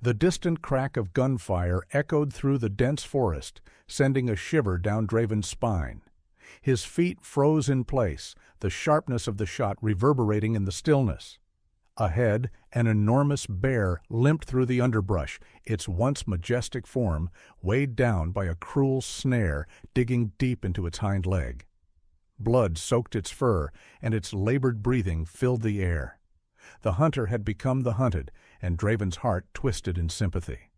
The distant crack of gunfire echoed through the dense forest, sending a shiver down Draven's spine. His feet froze in place, the sharpness of the shot reverberating in the stillness. Ahead, an enormous bear limped through the underbrush, its once majestic form weighed down by a cruel snare digging deep into its hind leg. Blood soaked its fur, and its labored breathing filled the air. The hunter had become the hunted, and Draven's heart twisted in sympathy.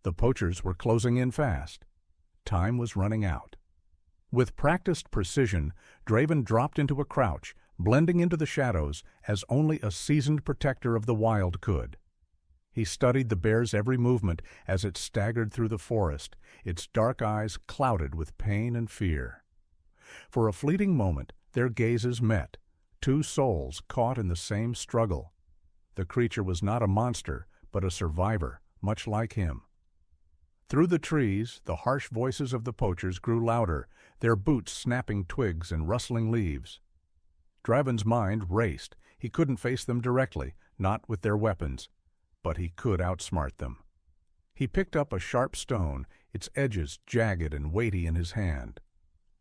The poachers were closing in fast. Time was running out. With practiced precision, Draven dropped into a crouch, blending into the shadows as only a seasoned protector of the wild could. He studied the bear's every movement as it staggered through the forest, its dark eyes clouded with pain and fear. For a fleeting moment, their gazes met, two souls caught in the same struggle. The creature was not a monster, but a survivor, much like him. Through the trees, the harsh voices of the poachers grew louder, their boots snapping twigs and rustling leaves. Draven's mind raced. He couldn't face them directly, not with their weapons, but he could outsmart them. He picked up a sharp stone, its edges jagged and weighty in his hand.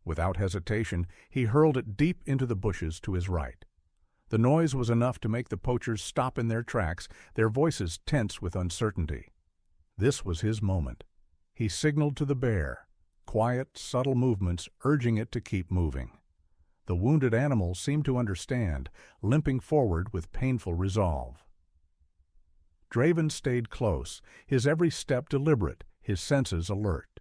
Without hesitation, he hurled it deep into the bushes to his right. The noise was enough to make the poachers stop in their tracks, their voices tense with uncertainty. This was his moment. He signaled to the bear, quiet, subtle movements urging it to keep moving. The wounded animal seemed to understand, limping forward with painful resolve. Draven stayed close, his every step deliberate, his senses alert.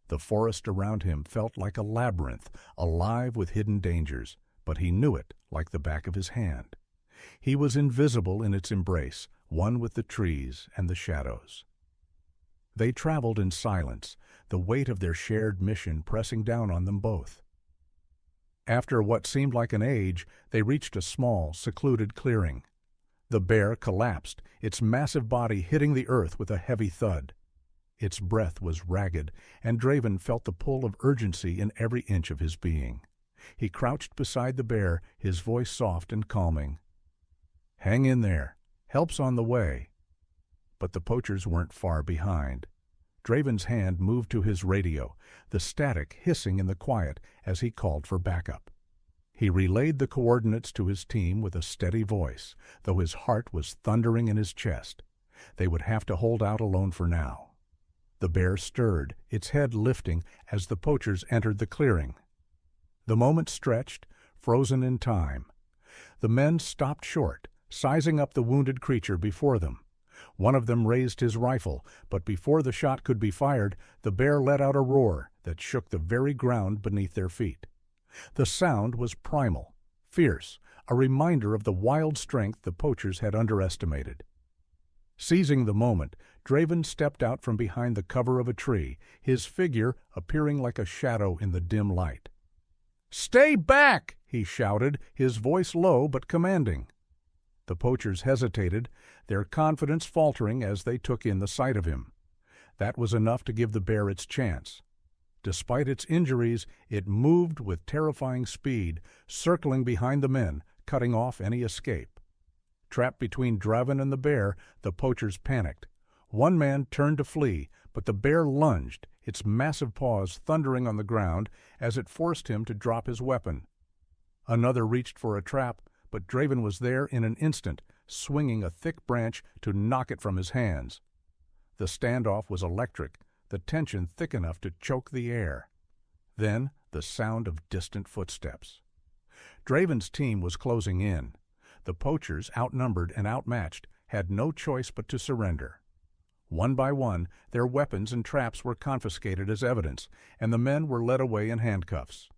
The forest around him felt like a labyrinth, alive with hidden dangers, but he knew it like the back of his hand. He was invisible in its embrace, one with the trees and the shadows. They traveled in silence, the weight of their shared mission pressing down on them both. After what seemed like an age, they reached a small, secluded clearing. The bear collapsed, its massive body hitting the earth with a heavy thud. Its breath was ragged, and Draven felt the pull of urgency in every inch of his being. He crouched beside the bear, his voice soft and calming. "Hang in there. Help's on the way." But the poachers weren't far behind. Draven's hand moved to his radio, the static hissing in the quiet as he called for backup. He relayed the coordinates to his team with a steady voice, though his heart was thundering in his chest. They would have to hold out alone for now. The bear stirred, its head lifting as the poachers entered the clearing. The moment stretched, frozen in time. The men stopped short, sizing up the wounded creature before them. One of them raised his rifle, but before the shot could be fired, the bear let out a roar that shook the very ground beneath their feet. The sound was primal, fierce, a reminder of the wild strength the poachers had underestimated. Seizing the moment, Draven stepped out from behind the cover of a tree, his figure appearing like a shadow in the dim light. "Stay back!" he shouted, his voice low but commanding. The poachers hesitated, their confidence faltering as they took in the sight of him. That was enough to give the bear its chance. Despite its injuries, it moved with terrifying speed, circling behind the men, cutting off any escape. Trapped between Draven and the bear, the poachers panicked. One man turned to flee, but the bear lunged, its massive paws thundering on the ground as it forced him to drop his weapon. Another reached for a trap, but Draven was there in an instant, swinging a thick branch to knock it from his hands. The standoff was electric, the tension thick enough to choke the air. Then the sound of distant footsteps. Draven's team was closing in. The poachers, outnumbered and outmatched, had no choice but to surrender. One by one, their weapons and traps were confiscated as evidence, and the men were led away in handcuffs.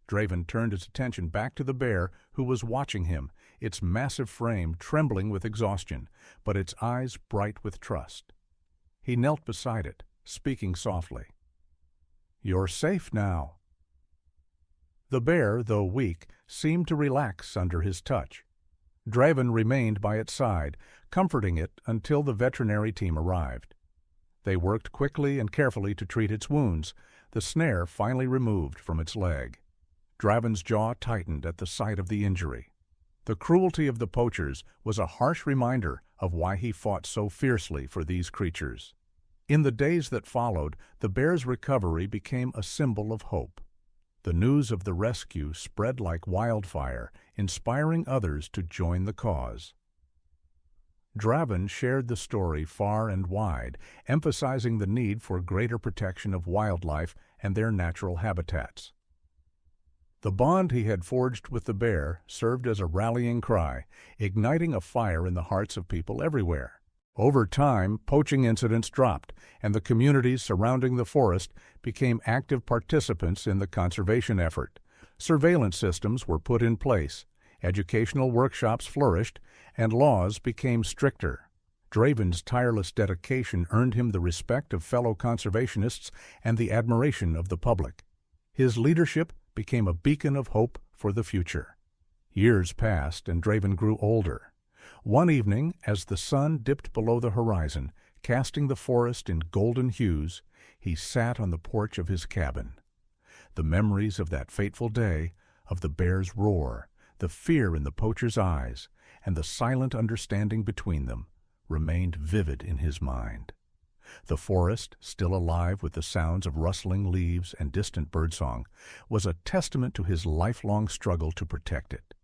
Draven turned his attention back to the bear, who was watching him, its massive frame trembling with exhaustion, but its eyes bright with trust. He knelt beside it, speaking softly. "You're safe now." The bear, though weak, seemed to relax under his touch. Draven remained by its side, comforting it until the veterinary team arrived. They worked quickly and carefully to treat its wounds, the snare finally removed from its leg. Draven's jaw tightened at the sight of the injury. The cruelty of the poachers was a harsh reminder of why he fought so fiercely for these creatures. In the days that followed, the bear's recovery became a symbol of hope. The news of the rescue spread like wildfire, inspiring others to join the cause. Draven shared the story far and wide, emphasizing the need for greater protection of wildlife and their natural habitats. The bond he had forged with the bear served as a rallying cry, igniting a fire in the hearts of people everywhere. Over time, poaching incidents dropped, and the communities surrounding the forest became active participants in the conservation effort. Surveillance systems were put in place, educational workshops flourished, and laws became stricter. Draven's tireless dedication earned him the respect of fellow conservationists and the admiration of the public. His leadership became a beacon of hope for the future. Years passed, and Draven grew older. One evening, as the sun dipped below the horizon, casting the forest in golden hues, he sat on the porch of his cabin. The memories of that fateful day, of the bear's roar, the fear in the poacher's eyes, and the silent understanding between them, remained vivid in his mind. The forest, still alive with the sounds of rustling leaves and distant birdsong, was a testament to his lifelong struggle to protect it.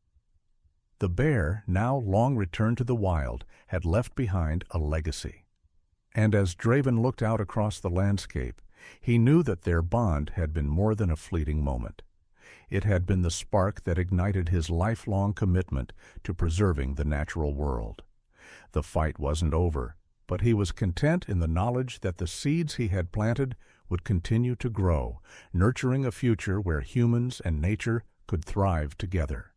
The bear, now long returned to the wild, had left behind a legacy. And as Draven looked out across the landscape, he knew that their bond had been more than a fleeting moment. It had been the spark that ignited his lifelong commitment to preserving the natural world. The fight wasn't over, but he was content in the knowledge that the seeds he had planted would continue to grow, nurturing a future where humans and nature could thrive together.